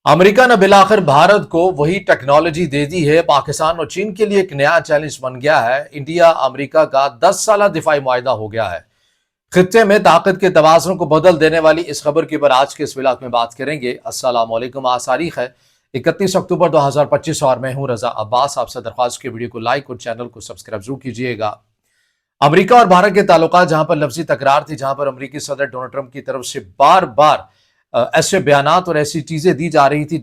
امریکہ نے بالآخر بھارت کو وہی ٹیکنالوجی دے دی ہے۔ پاکستان اور چین کے لیے ایک نیا چیلنج بن گیا ہے۔ انڈیا امریکہ کا 10 سالہ دفاعی معاہدہ ہو گیا ہے۔ خطے میں طاقت کے توازن کو بدل دینے والی اس خبر کے اوپر آج کے اس ولاق میں بات کریں گے۔ السلام علیکم۔ آج تاریخ ہے 31 اکتوبر 2025 اور میں ہوں رضا عباس۔ آپ سے درخواست کی ویڈیو کو لائک اور چینل کو سبسکرائب ضرور کیجئے گا۔ امریکہ اور بھارت کے تعلقات جہاں پر لفظی تکرار تھی، جہاں پر امریکی صدر ڈونلڈ ٹرمپ کی طرف سے بار بار ایسے بیانات اور ایسی چیزیں دی جا رہی تھی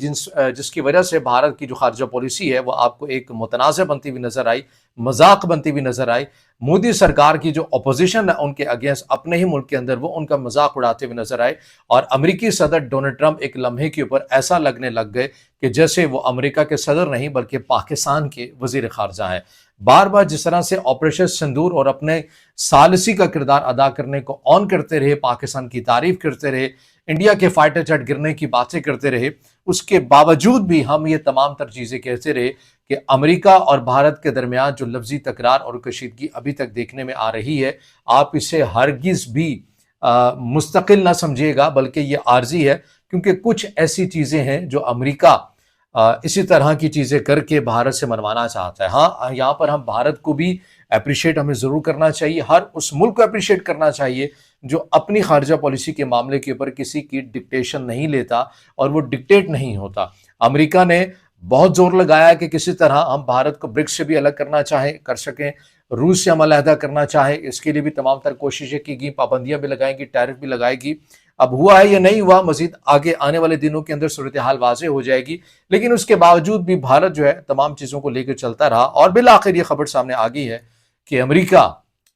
جس کی وجہ سے بھارت کی جو خارجہ پالیسی ہے وہ آپ کو ایک متنازع بنتی ہوئی نظر آئی، مذاق بنتی ہوئی نظر آئی۔ مودی سرکار کی جو اپوزیشن ہے ان کے اگینسٹ اپنے ہی ملک کے اندر وہ ان کا مذاق اڑاتے ہوئے نظر آئے، اور امریکی صدر ڈونلڈ ٹرمپ ایک لمحے کے اوپر ایسا لگنے لگ گئے کہ جیسے وہ امریکہ کے صدر نہیں بلکہ پاکستان کے وزیر خارجہ ہیں۔ بار بار جس طرح سے آپریشن سندور اور اپنے ثالثی کا کردار ادا کرنے کو آن کرتے رہے، پاکستان کی تعریف کرتے رہے، انڈیا کے فائٹر جیٹ گرنے کی باتیں کرتے رہے، اس کے باوجود بھی ہم یہ تمام تر چیزیں کہتے رہے کہ امریکہ اور بھارت کے درمیان جو لفظی تکرار اور کشیدگی ابھی تک دیکھنے میں آ رہی ہے، آپ اسے ہرگز بھی مستقل نہ سمجھیے گا بلکہ یہ عارضی ہے، کیونکہ کچھ ایسی چیزیں ہیں جو امریکہ اسی طرح کی چیزیں کر کے بھارت سے منوانا چاہتا ہے۔ ہاں، یہاں پر ہم بھارت کو بھی اپریشیٹ ہمیں ضرور کرنا چاہیے، ہر اس ملک کو اپریشیٹ کرنا چاہیے جو اپنی خارجہ پالیسی کے معاملے کے اوپر کسی کی ڈکٹیشن نہیں لیتا اور وہ ڈکٹیٹ نہیں ہوتا۔ امریکہ نے بہت زور لگایا کہ کسی طرح ہم بھارت کو برکس سے بھی الگ کرنا چاہیں کر سکیں، روس سے ہم علیحدہ کرنا چاہیں، اس کے لیے بھی تمام تر کوششیں کی گئی، پابندیاں بھی لگائیں گی، ٹیرف بھی لگائے گی۔ اب ہوا ہے یا نہیں ہوا، مزید آگے آنے والے دنوں کے اندر صورتحال واضح ہو جائے گی، لیکن اس کے باوجود بھی بھارت جو ہے تمام چیزوں کو لے کے چلتا رہا، اور بالآخر یہ خبر سامنے آ گئی ہے کہ امریکہ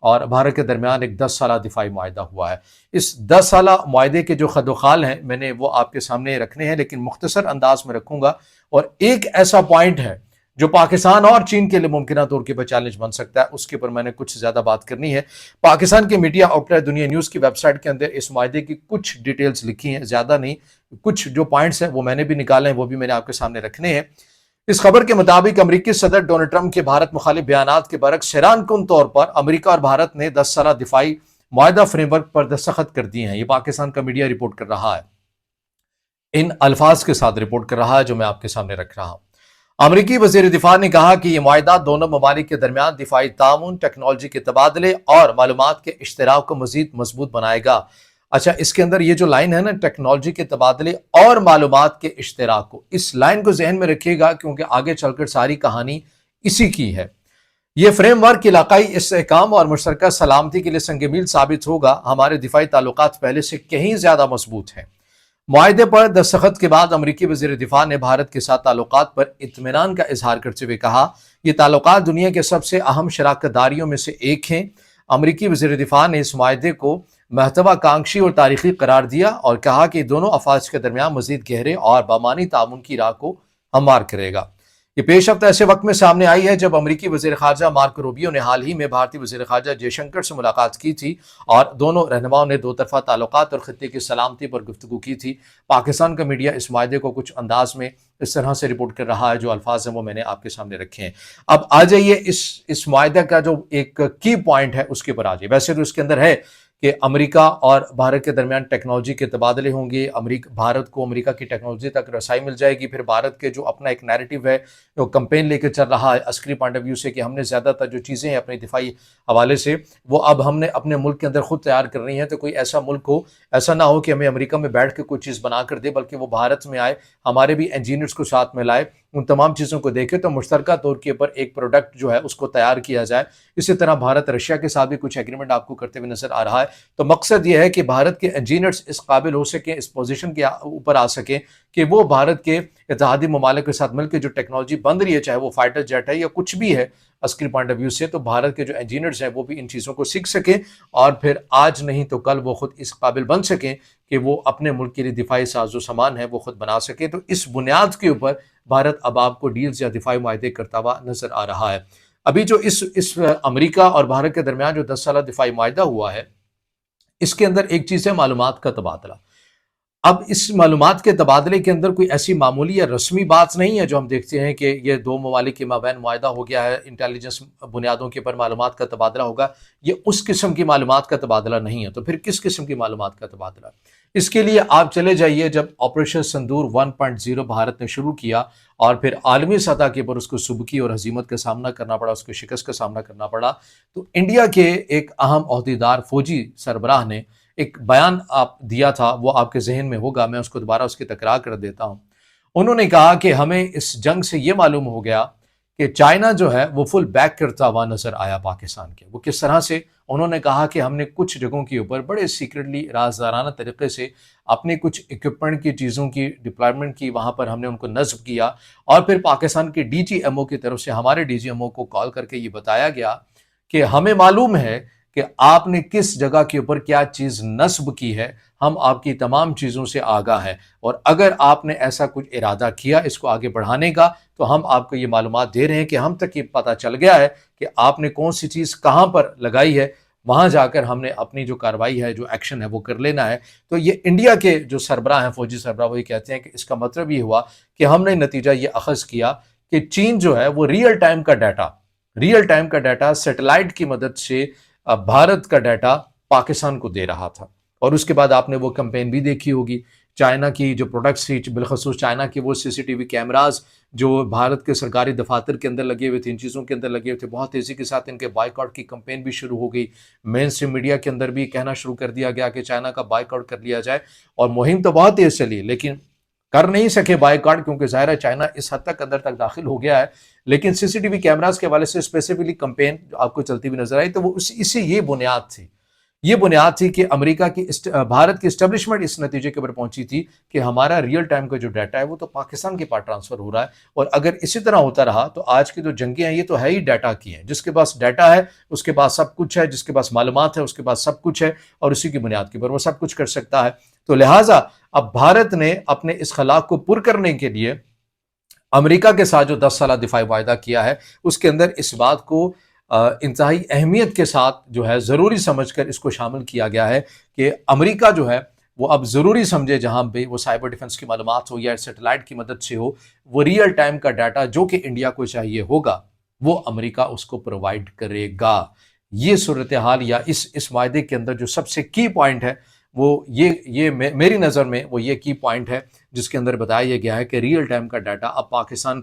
اور بھارت کے درمیان ایک 10 سالہ دفاعی معاہدہ ہوا ہے۔ اس 10 سالہ معاہدے کے جو خد و خال ہیں میں نے وہ آپ کے سامنے رکھنے ہیں، لیکن مختصر انداز میں رکھوں گا، اور ایک ایسا پوائنٹ ہے جو پاکستان اور چین کے لیے ممکنہ طور کے پر چیلنج بن سکتا ہے، اس کے اوپر میں نے کچھ زیادہ بات کرنی ہے۔ پاکستان کے میڈیا آؤٹ لیٹ دنیا نیوز کی ویب سائٹ کے اندر اس معاہدے کی کچھ ڈیٹیلز لکھی ہیں، زیادہ نہیں، کچھ جو پوائنٹس ہیں وہ میں نے بھی نکالے ہیں، وہ بھی میں نے آپ کے سامنے رکھنے ہیں۔ اس خبر کے مطابق امریکی صدر ڈونلڈ ٹرمپ کے بھارت مخالف بیانات کے برعکس حیران کن طور پر امریکہ اور بھارت نے 10 سالہ دفاعی معاہدہ فریم ورک پر دستخط کر دیے ہیں۔ یہ پاکستان کا میڈیا رپورٹ کر رہا ہے، ان الفاظ کے ساتھ رپورٹ کر رہا ہے جو میں آپ کے سامنے رکھ رہا ہوں۔ امریکی وزیر دفاع نے کہا کہ یہ معاہدہ دونوں ممالک کے درمیان دفاعی تعاون، ٹیکنالوجی کے تبادلے اور معلومات کے اشتراک کو مزید مضبوط بنائے گا۔ اچھا، اس کے اندر یہ جو لائن ہے نا، ٹیکنالوجی کے تبادلے اور معلومات کے اشتراک کو، اس لائن کو ذہن میں رکھیے گا کیونکہ آگے چل کر ساری کہانی اسی کی ہے۔ یہ فریم ورک علاقائی استحکام اور مشترکہ سلامتی کے لیے سنگ میل ثابت ہوگا۔ ہمارے دفاعی تعلقات پہلے سے کہیں زیادہ مضبوط ہیں۔ معاہدے پر دستخط کے بعد امریکی وزیر دفاع نے بھارت کے ساتھ تعلقات پر اطمینان کا اظہار کرتے ہوئے کہا، یہ تعلقات دنیا کے سب سے اہم شراکت داریوں میں سے ایک ہیں۔ امریکی وزیر دفاع نے اس معاہدے کو محتوا کانکشی اور تاریخی قرار دیا اور کہا کہ دونوں افواج کے درمیان مزید گہرے اور بامعنی تعاون کی راہ کو ہموار کرے گا۔ یہ پیش رفت ایسے وقت میں سامنے آئی ہے جب امریکی وزیر خارجہ مارکو روبیو نے حال ہی میں بھارتی وزیر خارجہ جے شنکر سے ملاقات کی تھی، اور دونوں رہنماؤں نے دو طرفہ تعلقات اور خطے کی سلامتی پر گفتگو کی تھی۔ پاکستان کا میڈیا اس معاہدے کو کچھ انداز میں اس طرح سے رپورٹ کر رہا ہے، جو الفاظ ہیں وہ میں نے آپ کے سامنے رکھے ہیں۔ اب آ جائیے اس معاہدے کا جو ایک کی پوائنٹ ہے اس کے اوپر آ جائیے۔ ویسے تو اس کے اندر ہے کہ امریکہ اور بھارت کے درمیان ٹیکنالوجی کے تبادلے ہوں گے، بھارت کو امریکہ کی ٹیکنالوجی تک رسائی مل جائے گی، پھر بھارت کے جو اپنا ایک نیریٹو ہے، جو کمپین لے کے چل رہا ہے عسکری پوائنٹ آف ویو سے، کہ ہم نے زیادہ تر جو چیزیں ہیں اپنے دفاعی حوالے سے وہ اب ہم نے اپنے ملک کے اندر خود تیار کرنی ہے، تو کوئی ایسا ملک ہو، ایسا نہ ہو کہ ہمیں امریکہ میں بیٹھ کے کوئی چیز بنا کر دے، بلکہ وہ بھارت میں آئے، ہمارے بھی انجینئرز کو ساتھ میں لائے، ان تمام چیزوں کو دیکھے تو مشترکہ طور کے اوپر ایک پروڈکٹ جو ہے اس کو تیار کیا جائے۔ اسی طرح بھارت رشیا کے ساتھ بھی کچھ ایگریمنٹ آپ کو کرتے ہوئے نظر آ رہا ہے۔ تو مقصد یہ ہے کہ بھارت کے انجینئرز اس قابل ہو سکیں، اس پوزیشن کے اوپر آ سکیں کہ وہ بھارت کے اتحادی ممالک کے ساتھ مل کے جو ٹیکنالوجی بن رہی ہے، چاہے وہ فائٹر جیٹ ہے یا کچھ بھی ہے عسکری پوائنٹ آف ویو سے، تو بھارت کے جو انجینئرز ہیں وہ بھی ان چیزوں کو سیکھ سکیں، اور پھر آج نہیں تو کل وہ خود اس قابل بن سکیں کہ وہ اپنے ملک کے لیے دفاعی ساز و سامان ہے وہ خود بنا سکیں۔ تو اس بنیاد کے اوپر بھارت اب آپ کو ڈیلز یا دفاعی معاہدے کرتا ہوا نظر آ رہا ہے۔ ابھی جو اس امریکہ اور بھارت کے درمیان جو 10 سالہ دفاعی معاہدہ ہوا ہے، اس کے اندر ایک چیز ہے معلومات کا تبادلہ۔ اب اس معلومات کے تبادلے کے اندر کوئی ایسی معمولی یا رسمی بات نہیں ہے جو ہم دیکھتے ہیں کہ یہ دو ممالک کے مابین معاہدہ ہو گیا ہے، انٹیلیجنس بنیادوں کے اوپر معلومات کا تبادلہ ہوگا۔ یہ اس قسم کی معلومات کا تبادلہ نہیں ہے، تو پھر کس قسم کی معلومات کا تبادلہ؟ اس کے لیے آپ چلے جائیے، جب آپریشن سندور 1.0 بھارت نے شروع کیا اور پھر عالمی سطح کے اوپر اس کو سبکی اور ہزیمت کا سامنا کرنا پڑا، اس کو شکست کا سامنا کرنا پڑا، تو انڈیا کے ایک اہم عہدیدار فوجی سربراہ نے ایک بیان آپ دیا تھا، وہ آپ کے ذہن میں ہوگا، میں اس کو دوبارہ اس کی تکرار کر دیتا ہوں۔ انہوں نے کہا کہ ہمیں اس جنگ سے یہ معلوم ہو گیا کہ چائنا جو ہے وہ فل بیک کرتا ہوا نظر آیا پاکستان کے۔ وہ کس طرح سے؟ انہوں نے کہا کہ ہم نے کچھ جگہوں کے اوپر بڑے سیکرٹلی رازدارانہ طریقے سے اپنے کچھ اکوپمنٹ کی چیزوں کی ڈپلائمنٹ کی، وہاں پر ہم نے ان کو نصب کیا، اور پھر پاکستان کے ڈی جی ایم او کی طرف سے ہمارے ڈی جی ایم او کو کال کر کے یہ بتایا گیا کہ ہمیں معلوم ہے کہ آپ نے کس جگہ کے اوپر کیا چیز نصب کی ہے، ہم آپ کی تمام چیزوں سے آگاہ ہیں، اور اگر آپ نے ایسا کچھ ارادہ کیا اس کو آگے بڑھانے کا تو ہم آپ کو یہ معلومات دے رہے ہیں کہ ہم تک یہ پتہ چل گیا ہے کہ آپ نے کون سی چیز کہاں پر لگائی ہے، وہاں جا کر ہم نے اپنی جو کارروائی ہے، جو ایکشن ہے وہ کر لینا ہے۔ تو یہ انڈیا کے جو سربراہ ہیں، فوجی سربراہ، وہی کہتے ہیں کہ اس کا مطلب یہ ہوا کہ ہم نے نتیجہ یہ اخذ کیا کہ چین جو ہے وہ ریئل ٹائم کا ڈیٹا سیٹلائٹ کی مدد سے بھارت کا ڈیٹا پاکستان کو دے رہا تھا۔ اور اس کے بعد آپ نے وہ کمپین بھی دیکھی ہوگی، چائنا کی جو پروڈکٹس تھی، بالخصوص چائنا کے وہ سی سی ٹی وی کیمراز جو بھارت کے سرکاری دفاتر کے اندر لگے ہوئے تھے، ان چیزوں کے اندر لگے ہوئے تھے، بہت تیزی کے ساتھ ان کے بائیک آؤٹ کی کمپین بھی شروع ہو گئی۔ مین اسٹریم میڈیا کے اندر بھی کہنا شروع کر دیا گیا کہ چائنا کا بائیک آؤٹ کر لیا جائے، اور مہم تو بہت تیز چلی، لیکن کر نہیں سکے بائیک آؤٹ، کیونکہ ظاہر ہے چائنا اس حد تک اندر تک داخل ہو گیا ہے۔ لیکن سی سی ٹی وی کیمراز کے حوالے سے اسپیسیفکلی کمپین آپ کو چلتی ہوئی نظر آئی، تو وہ اس سے یہ بنیاد تھی کہ امریکہ کی بھارت کی اسٹیبلشمنٹ اس نتیجے کے اوپر پہنچی تھی کہ ہمارا ریئل ٹائم کا جو ڈیٹا ہے وہ تو پاکستان کے پاس ٹرانسفر ہو رہا ہے، اور اگر اسی طرح ہوتا رہا تو آج کی جو جنگیں ہیں یہ تو ہے ہی ڈیٹا کی ہیں۔ جس کے پاس ڈیٹا ہے اس کے پاس سب کچھ ہے، جس کے پاس معلومات ہے اس کے پاس سب کچھ ہے، اور اسی کی بنیاد کے اوپر وہ سب کچھ کر سکتا ہے۔ تو لہٰذا اب بھارت نے اپنے اس خلا کو پر کرنے کے لیے امریکہ کے ساتھ جو 10 سالہ دفاعی معاہدہ کیا ہے، اس کے اندر اس بات کو انتہائی اہمیت کے ساتھ جو ہے ضروری سمجھ کر اس کو شامل کیا گیا ہے کہ امریکہ جو ہے وہ اب ضروری سمجھے، جہاں بھی وہ سائبر ڈیفنس کی معلومات ہو یا سیٹلائٹ کی مدد سے ہو، وہ ریئل ٹائم کا ڈیٹا جو کہ انڈیا کو چاہیے ہوگا وہ امریکہ اس کو پرووائڈ کرے گا۔ یہ صورتحال یا اس معاہدے کے اندر جو سب سے کی پوائنٹ ہے وہ یہ میری نظر میں وہ یہ کی پوائنٹ ہے جس کے اندر بتایا یہ گیا ہے کہ ریئل ٹائم کا ڈیٹا اب پاکستان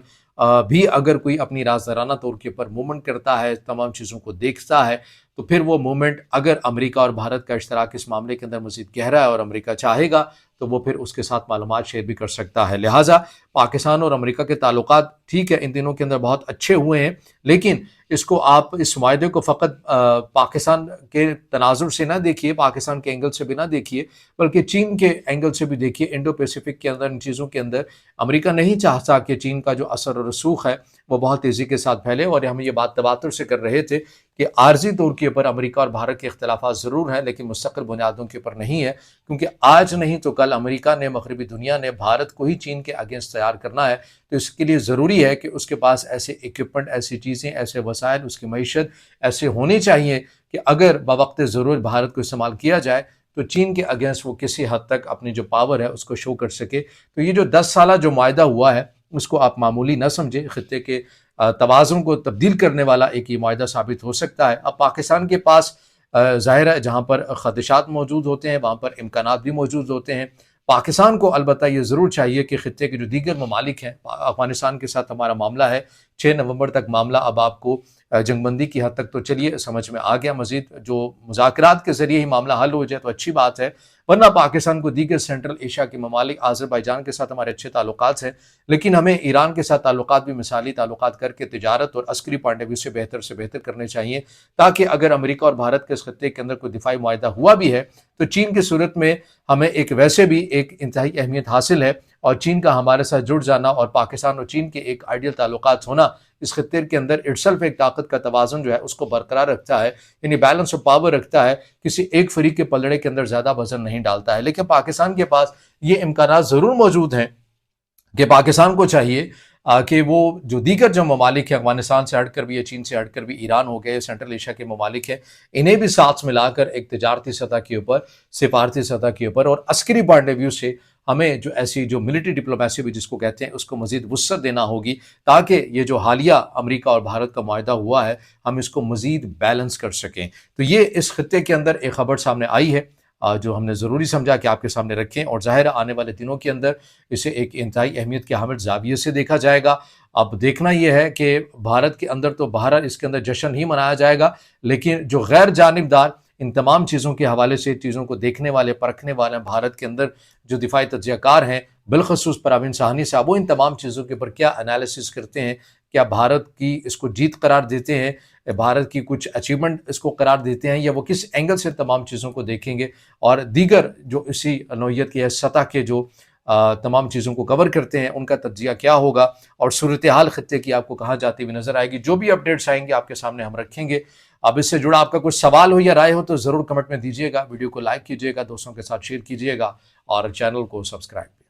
بھی اگر کوئی اپنی رازدارانہ طور کے اوپر موومنٹ کرتا ہے، تمام چیزوں کو دیکھتا ہے، تو پھر وہ موومنٹ اگر امریکہ اور بھارت کا اشتراک اس معاملے کے اندر مزید گہرا ہے اور امریکہ چاہے گا تو وہ پھر اس کے ساتھ معلومات شیئر بھی کر سکتا ہے۔ لہٰذا پاکستان اور امریکہ کے تعلقات ٹھیک ہے ان دنوں کے اندر بہت اچھے ہوئے ہیں، لیکن اس کو آپ اس معاہدے کو فقط پاکستان کے تناظر سے نہ دیکھیے، پاکستان کے اینگل سے بھی نہ دیکھیے، بلکہ چین کے اینگل سے بھی دیکھیے۔ انڈو پیسیفک کے اندر ان چیزوں کے اندر امریکہ نہیں چاہتا کہ چین کا جو اثر و رسوخ ہے وہ بہت تیزی کے ساتھ پھیلے، اور ہم یہ بات تواتر سے کر رہے تھے کہ عارضی طور کے اوپر امریکہ اور بھارت کے اختلافات ضرور ہیں لیکن مستقل بنیادوں کے اوپر نہیں ہے، کیونکہ آج نہیں تو کل امریکہ نے، مغربی دنیا نے بھارت کو ہی چین کے اگینسٹ تیار کرنا ہے، تو اس کے لیے ضروری ہے کہ اس کے پاس ایسے اکوپمنٹ، ایسی چیزیں، ایسے وسائل، اس کی معیشت ایسے ہونی چاہیے کہ اگر بوقت ضرورت بھارت کو استعمال کیا جائے تو چین کے اگینسٹ وہ کسی حد تک اپنی جو پاور ہے اس کو شو کر سکے۔ تو یہ جو 10 سالہ جو معاہدہ ہوا ہے اس کو آپ معمولی نہ سمجھیں، خطے کے توازن کو تبدیل کرنے والا ایک یہ معاہدہ ثابت ہو سکتا ہے۔ اب پاکستان کے پاس ظاہر ہے جہاں پر خدشات موجود ہوتے ہیں وہاں پر امکانات بھی موجود ہوتے ہیں۔ پاکستان کو البتہ یہ ضرور چاہیے کہ خطے کے جو دیگر ممالک ہیں، افغانستان کے ساتھ ہمارا معاملہ ہے، 6 نومبر تک معاملہ اب آپ کو جنگ بندی کی حد تک تو چلیے سمجھ میں آ گیا، مزید جو مذاکرات کے ذریعے ہی معاملہ حل ہو جائے تو اچھی بات ہے، ورنہ پاکستان کو دیگر سینٹرل ایشیا کے ممالک، آذربائیجان کے ساتھ ہمارے اچھے تعلقات ہیں، لیکن ہمیں ایران کے ساتھ تعلقات بھی مثالی تعلقات کر کے تجارت اور عسکری پوائنٹ آف ویو سے بہتر کرنے چاہیے، تاکہ اگر امریکہ اور بھارت کے اس خطے کے اندر کوئی دفاعی معاہدہ ہوا بھی ہے تو چین کی صورت میں ہمیں ایک ویسے بھی ایک انتہائی اہمیت حاصل ہے، اور چین کا ہمارے ساتھ جڑ جانا اور پاکستان اور چین کے ایک آئیڈیل تعلقات ہونا اس خطے کے اندر اٹسلف ایک طاقت کا توازن جو ہے اس کو برقرار رکھتا ہے، یعنی بیلنس آف پاور رکھتا ہے، کسی ایک فریق کے پلڑے کے اندر زیادہ وزن نہیں ڈالتا ہے۔ لیکن پاکستان کے پاس یہ امکانات ضرور موجود ہیں کہ پاکستان کو چاہیے کہ وہ جو دیگر جو ممالک ہیں افغانستان سے ہٹ کر بھی, چین سے ہٹ کر بھی, ایران ہو گئے, سینٹرل ایشیا کے ممالک ہیں, انہیں بھی ساتھ ملا کر ایک تجارتی سطح کے اوپر, سفارتی سطح کے اوپر اور عسکری پوائنٹ آف ویو سے ہمیں جو ایسی جو ملٹری ڈپلومیسی بھی جس کو کہتے ہیں اس کو مزید وسعت دینا ہوگی, تاکہ یہ جو حالیہ امریکہ اور بھارت کا معاہدہ ہوا ہے ہم اس کو مزید بیلنس کر سکیں. تو یہ اس خطے کے اندر ایک خبر سامنے آئی ہے جو ہم نے ضروری سمجھا کہ آپ کے سامنے رکھیں, اور ظاہر آنے والے دنوں کے اندر اسے ایک انتہائی اہمیت کے حامل زاویے سے دیکھا جائے گا. اب دیکھنا یہ ہے کہ بھارت کے اندر تو بہرحال اس کے اندر جشن ہی منایا جائے گا, لیکن جو غیر جانبدار ان تمام چیزوں کے حوالے سے چیزوں کو دیکھنے والے, پرکھنے والے بھارت کے اندر جو دفاعی تجزیہ کار ہیں, بالخصوص پروین ساہنی صاحب, وہ ان تمام چیزوں کے اوپر کیا انالیسس کرتے ہیں, کیا بھارت کی اس کو جیت قرار دیتے ہیں, بھارت کی کچھ اچیومنٹ اس کو قرار دیتے ہیں, یا وہ کس اینگل سے تمام چیزوں کو دیکھیں گے, اور دیگر جو اسی نوعیت کی سطح کے جو تمام چیزوں کو کور کرتے ہیں ان کا تجزیہ کیا ہوگا, اور صورتحال خطے کی آپ کو کہاں جاتی ہوئی نظر آئے گی. جو بھی اپڈیٹس آئیں گے آپ کے سامنے ہم رکھیں گے. اب اس سے جڑا آپ کا کچھ سوال ہو یا رائے ہو تو ضرور کمنٹ میں دیجیے گا, ویڈیو کو لائک کیجیے گا, دوستوں کے ساتھ شیئر کیجیے گا, اور چینل کو سبسکرائب